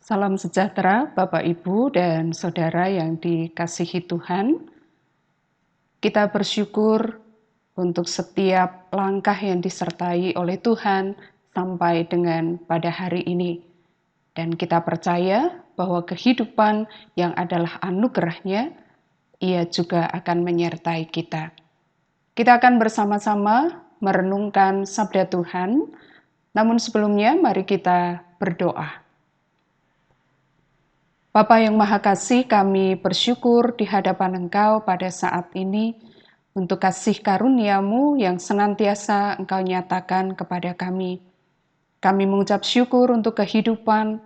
Salam sejahtera Bapak Ibu dan Saudara yang dikasihi Tuhan. Kita bersyukur untuk setiap langkah yang disertai oleh Tuhan sampai dengan pada hari ini. Dan kita percaya bahwa kehidupan yang adalah anugerah-Nya, Ia juga akan menyertai kita. Kita akan bersama-sama merenungkan sabda Tuhan, namun sebelumnya mari kita berdoa. Bapa yang Maha Kasih, kami bersyukur di hadapan Engkau pada saat ini untuk kasih karunia-Mu yang senantiasa Engkau nyatakan kepada kami. Kami mengucap syukur untuk kehidupan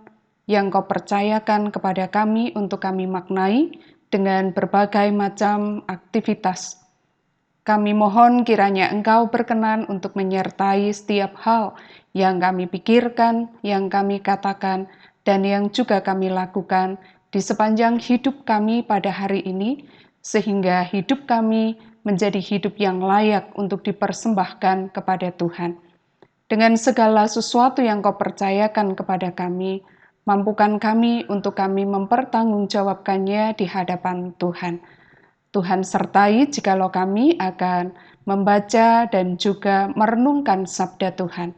yang Kau percayakan kepada kami untuk kami maknai dengan berbagai macam aktivitas. Kami mohon kiranya Engkau berkenan untuk menyertai setiap hal yang kami pikirkan, yang kami katakan, dan yang juga kami lakukan di sepanjang hidup kami pada hari ini, sehingga hidup kami menjadi hidup yang layak untuk dipersembahkan kepada Tuhan. Dengan segala sesuatu yang Kau percayakan kepada kami, mampukan kami untuk kami mempertanggungjawabkannya di hadapan Tuhan. Tuhan sertai jikalau kami akan membaca dan juga merenungkan sabda Tuhan.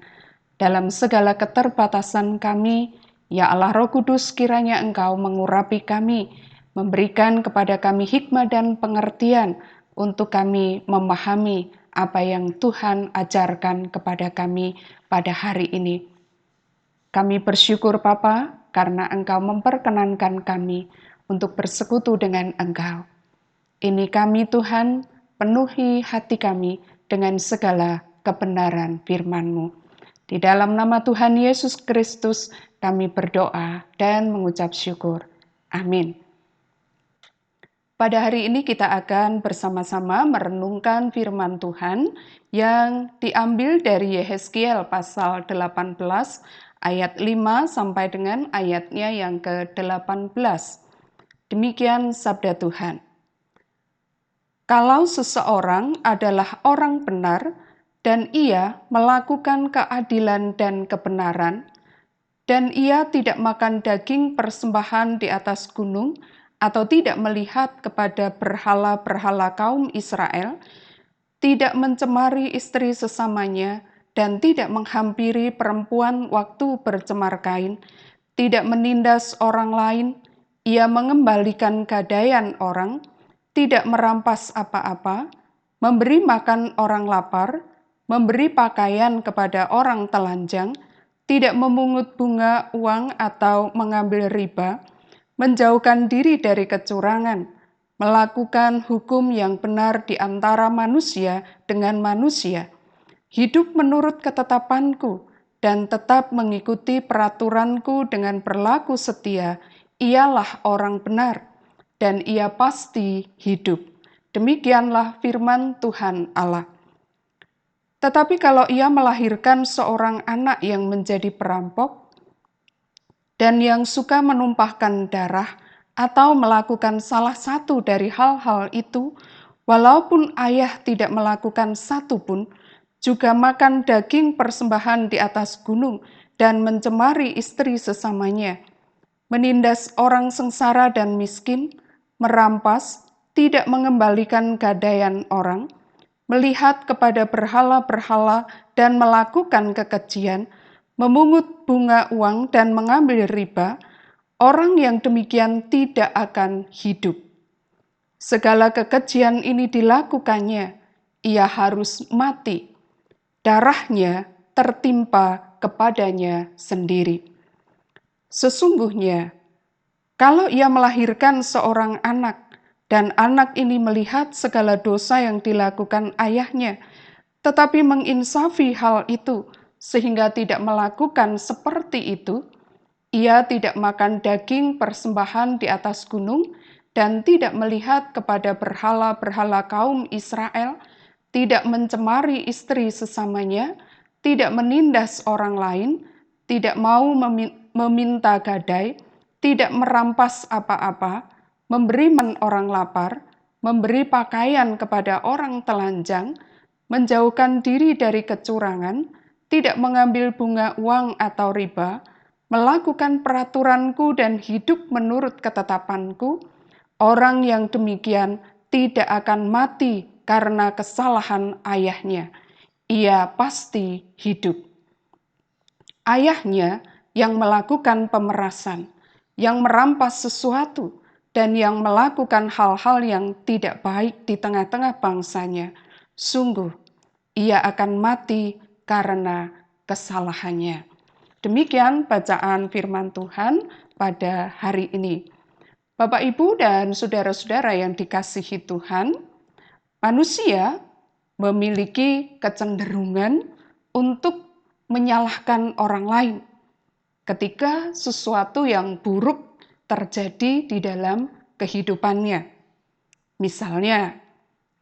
Dalam segala keterbatasan kami, ya Allah Roh Kudus, kiranya Engkau mengurapi kami, memberikan kepada kami hikmat dan pengertian untuk kami memahami apa yang Tuhan ajarkan kepada kami pada hari ini. Kami bersyukur Bapa, karena Engkau memperkenankan kami untuk bersekutu dengan Engkau. Ini kami Tuhan, penuhi hati kami dengan segala kebenaran firman-Mu. Di dalam nama Tuhan Yesus Kristus kami berdoa dan mengucap syukur. Amin. Pada hari ini kita akan bersama-sama merenungkan firman Tuhan yang diambil dari Yehezkiel pasal 18 ayat 5 sampai dengan ayatnya yang ke-18. Demikian sabda Tuhan. Kalau seseorang adalah orang benar dan ia melakukan keadilan dan kebenaran, dan ia tidak makan daging persembahan di atas gunung atau tidak melihat kepada berhala-berhala kaum Israel, tidak mencemari istri sesamanya, dan tidak menghampiri perempuan waktu bercemar kain, tidak menindas orang lain, ia mengembalikan gadaian orang, tidak merampas apa-apa, memberi makan orang lapar, memberi pakaian kepada orang telanjang, tidak memungut bunga uang atau mengambil riba, menjauhkan diri dari kecurangan, melakukan hukum yang benar di antara manusia dengan manusia, hidup menurut ketetapanku, dan tetap mengikuti peraturanku dengan berlaku setia, ialah orang benar, dan ia pasti hidup. Demikianlah firman Tuhan Allah. Tetapi kalau ia melahirkan seorang anak yang menjadi perampok, dan yang suka menumpahkan darah, atau melakukan salah satu dari hal-hal itu, walaupun ayah tidak melakukan satu pun, juga makan daging persembahan di atas gunung, dan mencemari istri sesamanya, menindas orang sengsara dan miskin, merampas, tidak mengembalikan gadaian orang, melihat kepada berhala-berhala dan melakukan kekejian, memungut bunga uang dan mengambil riba, orang yang demikian tidak akan hidup. Segala kekejian ini dilakukannya, ia harus mati. Darahnya tertimpa kepadanya sendiri. Sesungguhnya, kalau ia melahirkan seorang anak, dan anak ini melihat segala dosa yang dilakukan ayahnya, tetapi menginsafi hal itu, sehingga tidak melakukan seperti itu, ia tidak makan daging persembahan di atas gunung, dan tidak melihat kepada berhala-berhala kaum Israel, tidak mencemari istri sesamanya, tidak menindas orang lain, tidak mau meminta gadai, tidak merampas apa-apa, memberi makan orang lapar, memberi pakaian kepada orang telanjang, menjauhkan diri dari kecurangan, tidak mengambil bunga uang atau riba, melakukan peraturanku dan hidup menurut ketetapanku, orang yang demikian tidak akan mati karena kesalahan ayahnya. Ia pasti hidup. Ayahnya yang melakukan pemerasan, yang merampas sesuatu, dan yang melakukan hal-hal yang tidak baik di tengah-tengah bangsanya, sungguh ia akan mati karena kesalahannya. Demikian bacaan firman Tuhan pada hari ini. Bapak, Ibu, dan saudara-saudara yang dikasihi Tuhan, manusia memiliki kecenderungan untuk menyalahkan orang lain ketika sesuatu yang buruk terjadi di dalam kehidupannya. Misalnya,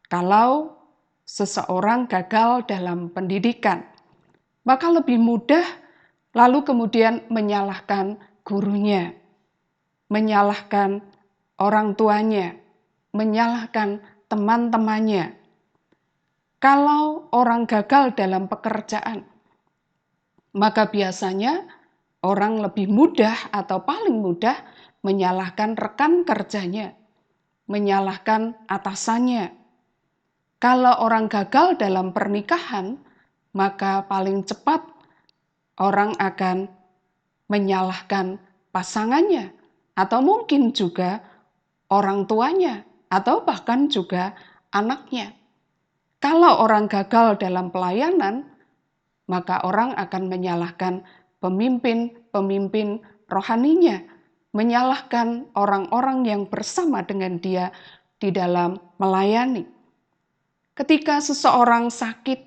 kalau seseorang gagal dalam pendidikan, maka lebih mudah lalu kemudian menyalahkan gurunya, menyalahkan orang tuanya, menyalahkan teman-temannya. Kalau orang gagal dalam pekerjaan, maka biasanya orang lebih mudah atau paling mudah menyalahkan rekan kerjanya, menyalahkan atasannya. Kalau orang gagal dalam pernikahan, maka paling cepat orang akan menyalahkan pasangannya, atau mungkin juga orang tuanya, atau bahkan juga anaknya. Kalau orang gagal dalam pelayanan, maka orang akan menyalahkan pemimpin-pemimpin rohaninya, menyalahkan orang-orang yang bersama dengan dia di dalam melayani. Ketika seseorang sakit,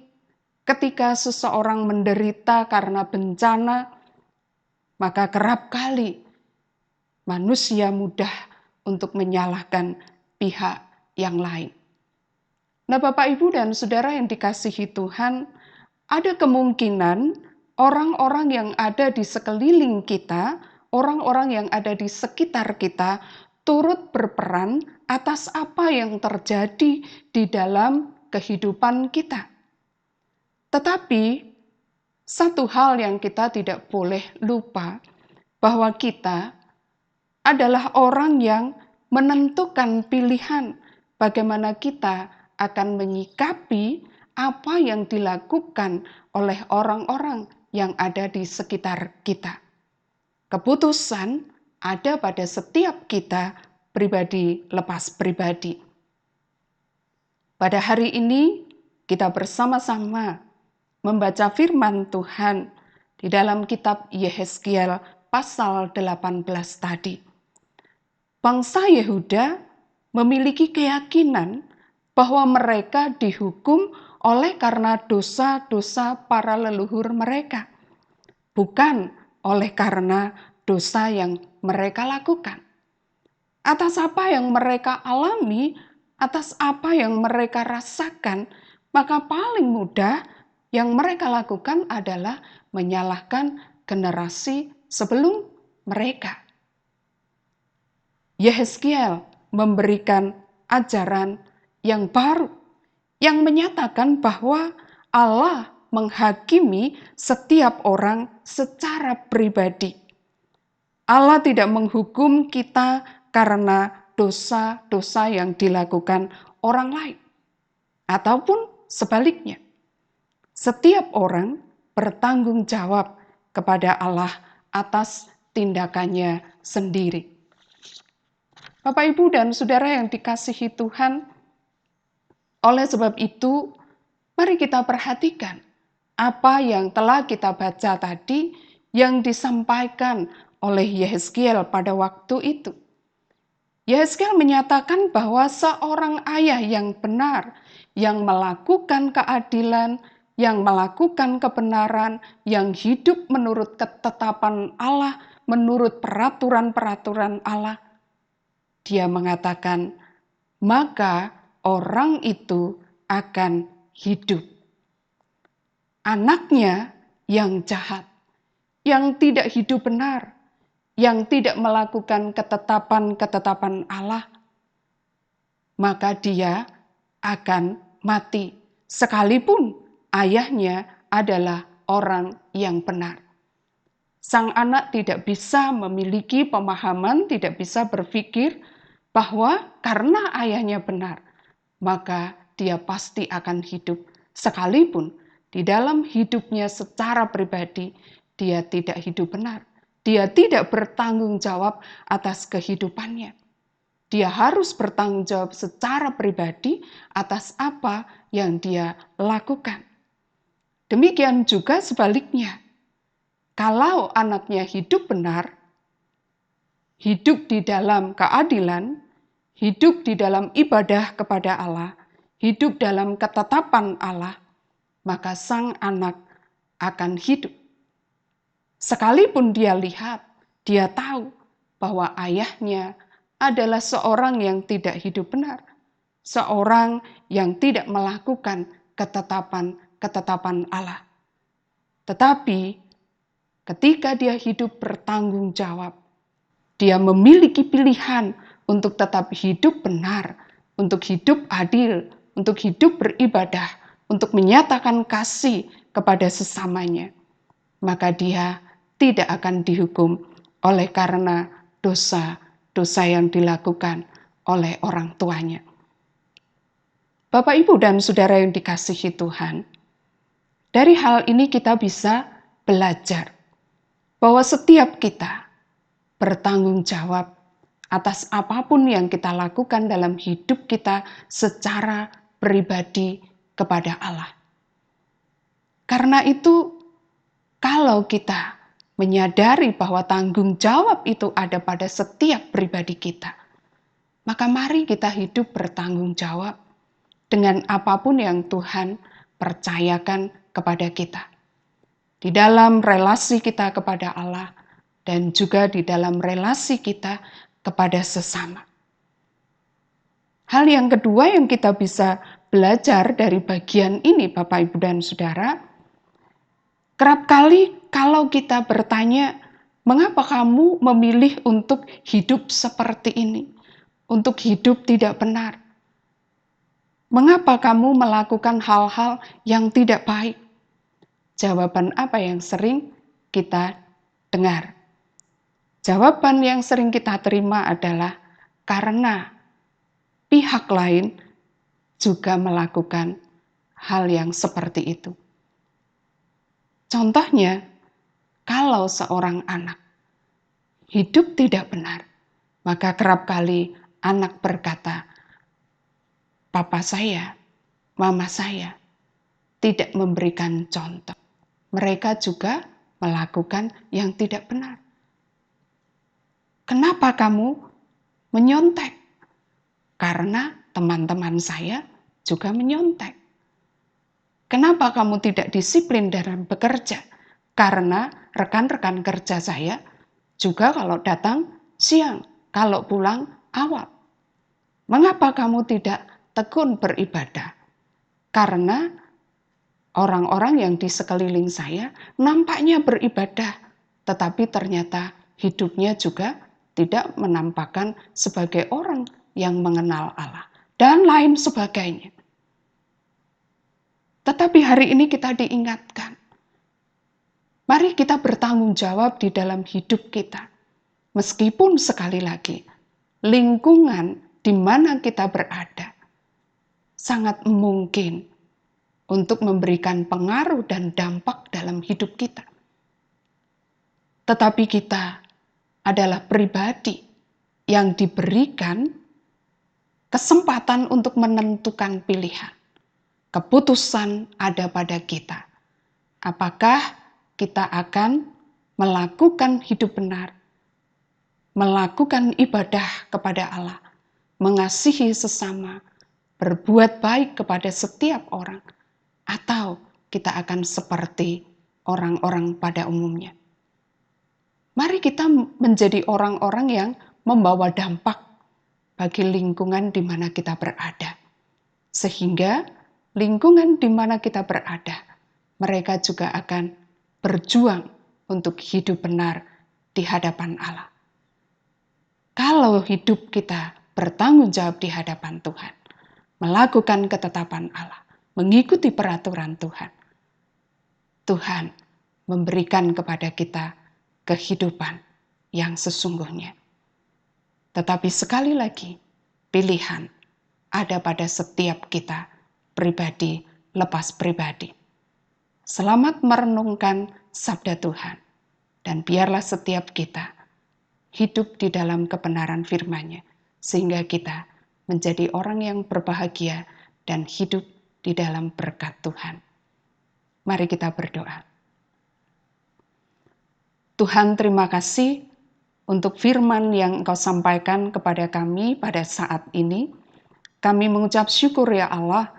ketika seseorang menderita karena bencana, maka kerap kali manusia mudah untuk menyalahkan pihak yang lain. Nah, Bapak, Ibu, dan saudara yang dikasihi Tuhan, ada kemungkinan orang-orang yang ada di sekeliling kita, orang-orang yang ada di sekitar kita, turut berperan atas apa yang terjadi di dalam kehidupan kita. Tetapi, satu hal yang kita tidak boleh lupa, bahwa kita adalah orang yang menentukan pilihan bagaimana kita akan menyikapi apa yang dilakukan oleh orang-orang yang ada di sekitar kita. Keputusan ada pada setiap kita pribadi lepas pribadi. Pada hari ini kita bersama-sama membaca firman Tuhan di dalam kitab Yehezkiel pasal 18 tadi. Bangsa Yehuda memiliki keyakinan bahwa mereka dihukum oleh karena dosa-dosa para leluhur mereka, bukan oleh karena dosa yang mereka lakukan. Atas apa yang mereka alami, atas apa yang mereka rasakan, maka paling mudah yang mereka lakukan adalah menyalahkan generasi sebelum mereka. Yehezkiel memberikan ajaran yang baru, yang menyatakan bahwa Allah menghakimi setiap orang secara pribadi. Allah tidak menghukum kita karena dosa-dosa yang dilakukan orang lain, ataupun sebaliknya. Setiap orang bertanggung jawab kepada Allah atas tindakannya sendiri. Bapak, Ibu, dan saudara yang dikasihi Tuhan, oleh sebab itu, mari kita perhatikan apa yang telah kita baca tadi yang disampaikan oleh Yehezkiel pada waktu itu. Yehezkiel menyatakan bahwa seorang ayah yang benar, yang melakukan keadilan, yang melakukan kebenaran, yang hidup menurut ketetapan Allah, menurut peraturan-peraturan Allah, dia mengatakan, maka orang itu akan hidup. Anaknya yang jahat, yang tidak hidup benar, yang tidak melakukan ketetapan-ketetapan Allah, maka dia akan mati, sekalipun ayahnya adalah orang yang benar. Sang anak tidak bisa memiliki pemahaman, tidak bisa berpikir bahwa karena ayahnya benar, maka dia pasti akan hidup. Sekalipun di dalam hidupnya secara pribadi, dia tidak hidup benar. Dia tidak bertanggung jawab atas kehidupannya. Dia harus bertanggung jawab secara pribadi atas apa yang dia lakukan. Demikian juga sebaliknya. Kalau anaknya hidup benar, hidup di dalam keadilan, hidup di dalam ibadah kepada Allah, hidup dalam ketetapan Allah, maka sang anak akan hidup. Sekalipun dia lihat, dia tahu bahwa ayahnya adalah seorang yang tidak hidup benar, seorang yang tidak melakukan ketetapan-ketetapan Allah. Tetapi ketika dia hidup bertanggung jawab, dia memiliki pilihan untuk tetap hidup benar, untuk hidup adil, untuk hidup beribadah, untuk menyatakan kasih kepada sesamanya. Maka dia tidak akan dihukum oleh karena dosa-dosa yang dilakukan oleh orang tuanya. Bapak, Ibu, dan Saudara yang dikasihi Tuhan, dari hal ini kita bisa belajar bahwa setiap kita bertanggung jawab atas apapun yang kita lakukan dalam hidup kita secara pribadi kepada Allah. Karena itu, kalau kita menyadari bahwa tanggung jawab itu ada pada setiap pribadi kita, maka mari kita hidup bertanggung jawab dengan apapun yang Tuhan percayakan kepada kita. Di dalam relasi kita kepada Allah, dan juga di dalam relasi kita kepada sesama. Hal yang kedua yang kita bisa belajar dari bagian ini, Bapak, Ibu, dan Saudara, kerap kali kalau kita bertanya, mengapa kamu memilih untuk hidup seperti ini? Untuk hidup tidak benar? Mengapa kamu melakukan hal-hal yang tidak baik? Jawaban apa yang sering kita dengar? Jawaban yang sering kita terima adalah karena pihak lain juga melakukan hal yang seperti itu. Contohnya, kalau seorang anak hidup tidak benar, maka kerap kali anak berkata, "Papa saya, mama saya tidak memberikan contoh." Mereka juga melakukan yang tidak benar. Kenapa kamu menyontek? Karena teman-teman saya juga menyontek. Kenapa kamu tidak disiplin dalam bekerja? Karena rekan-rekan kerja saya juga kalau datang siang, kalau pulang awal. Mengapa kamu tidak tekun beribadah? Karena orang-orang yang di sekeliling saya nampaknya beribadah, tetapi ternyata hidupnya juga tidak menampakkan sebagai orang yang mengenal Allah, dan lain sebagainya. Tetapi hari ini kita diingatkan, mari kita bertanggung jawab di dalam hidup kita. Meskipun sekali lagi, lingkungan di mana kita berada sangat mungkin untuk memberikan pengaruh dan dampak dalam hidup kita. Tetapi kita adalah pribadi yang diberikan kesempatan untuk menentukan pilihan. Keputusan ada pada kita. Apakah kita akan melakukan hidup benar, melakukan ibadah kepada Allah, mengasihi sesama, berbuat baik kepada setiap orang, atau kita akan seperti orang-orang pada umumnya. Mari kita menjadi orang-orang yang membawa dampak bagi lingkungan di mana kita berada. Sehingga lingkungan di mana kita berada, mereka juga akan berjuang untuk hidup benar di hadapan Allah. Kalau hidup kita bertanggung jawab di hadapan Tuhan, melakukan ketetapan Allah, mengikuti peraturan Tuhan, Tuhan memberikan kepada kita kehidupan yang sesungguhnya. Tetapi sekali lagi, pilihan ada pada setiap kita, pribadi lepas pribadi. Selamat merenungkan sabda Tuhan, dan biarlah setiap kita hidup di dalam kebenaran firman-Nya, sehingga kita menjadi orang yang berbahagia dan hidup di dalam berkat Tuhan. Mari kita berdoa. Tuhan, terima kasih untuk firman yang Engkau sampaikan kepada kami pada saat ini. Kami mengucap syukur ya Allah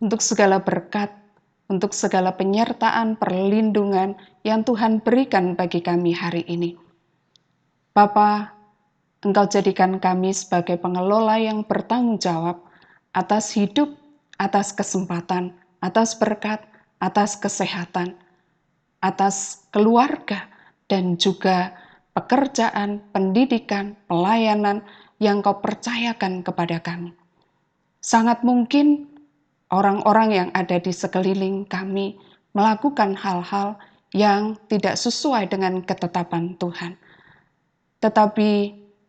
untuk segala berkat, untuk segala penyertaan, perlindungan yang Tuhan berikan bagi kami hari ini. Bapa, Engkau jadikan kami sebagai pengelola yang bertanggung jawab atas hidup, atas kesempatan, atas berkat, atas kesehatan, atas keluarga, dan juga pekerjaan, pendidikan, pelayanan yang Kau percayakan kepada kami. Sangat mungkin orang-orang yang ada di sekeliling kami melakukan hal-hal yang tidak sesuai dengan ketetapan Tuhan. Tetapi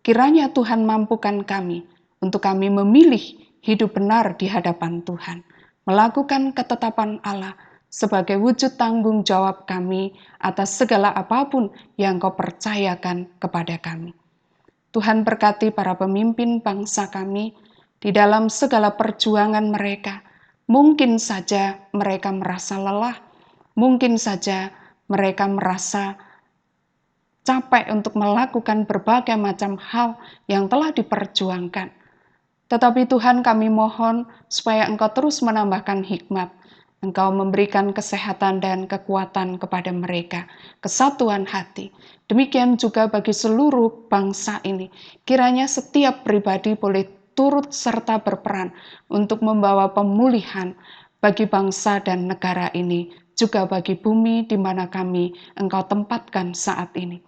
kiranya Tuhan mampukan kami untuk kami memilih hidup benar di hadapan Tuhan, melakukan ketetapan Allah sebagai wujud tanggung jawab kami atas segala apapun yang Kau percayakan kepada kami. Tuhan berkati para pemimpin bangsa kami di dalam segala perjuangan mereka. Mungkin saja mereka merasa lelah, mungkin saja mereka merasa capek untuk melakukan berbagai macam hal yang telah diperjuangkan. Tetapi Tuhan, kami mohon supaya Engkau terus menambahkan hikmat. Engkau memberikan kesehatan dan kekuatan kepada mereka, kesatuan hati. Demikian juga bagi seluruh bangsa ini. Kiranya setiap pribadi boleh turut serta berperan untuk membawa pemulihan bagi bangsa dan negara ini, juga bagi bumi di mana kami Engkau tempatkan saat ini.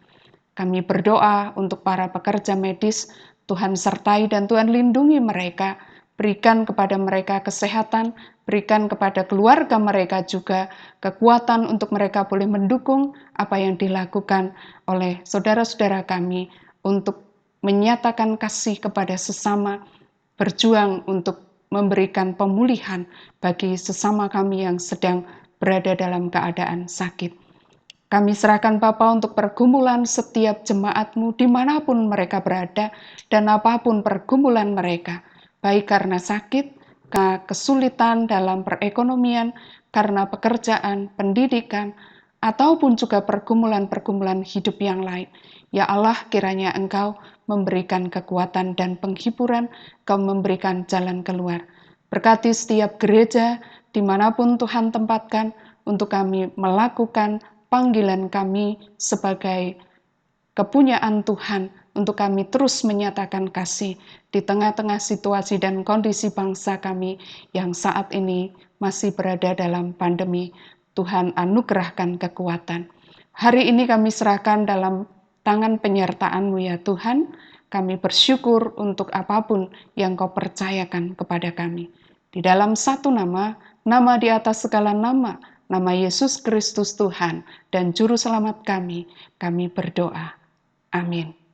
Kami berdoa untuk para pekerja medis, Tuhan sertai dan Tuhan lindungi mereka, berikan kepada mereka kesehatan, berikan kepada keluarga mereka juga kekuatan untuk mereka boleh mendukung apa yang dilakukan oleh saudara-saudara kami untuk menyatakan kasih kepada sesama, berjuang untuk memberikan pemulihan bagi sesama kami yang sedang berada dalam keadaan sakit. Kami serahkan Bapa untuk pergumulan setiap jemaat-Mu dimanapun mereka berada dan apapun pergumulan mereka, baik karena sakit, karena kesulitan dalam perekonomian, karena pekerjaan, pendidikan, ataupun juga pergumulan-pergumulan hidup yang lain. Ya Allah, kiranya Engkau memberikan kekuatan dan penghiburan, Engkau memberikan jalan keluar. Berkati setiap gereja dimanapun Tuhan tempatkan untuk kami melakukan panggilan kami sebagai kepunyaan Tuhan untuk kami terus menyatakan kasih di tengah-tengah situasi dan kondisi bangsa kami yang saat ini masih berada dalam pandemi. Tuhan anugerahkan kekuatan. Hari ini kami serahkan dalam tangan penyertaan-Mu ya Tuhan. Kami bersyukur untuk apapun yang Kau percayakan kepada kami. Di dalam satu nama, nama di atas segala nama, nama Yesus Kristus Tuhan dan Juru Selamat kami berdoa. Amin.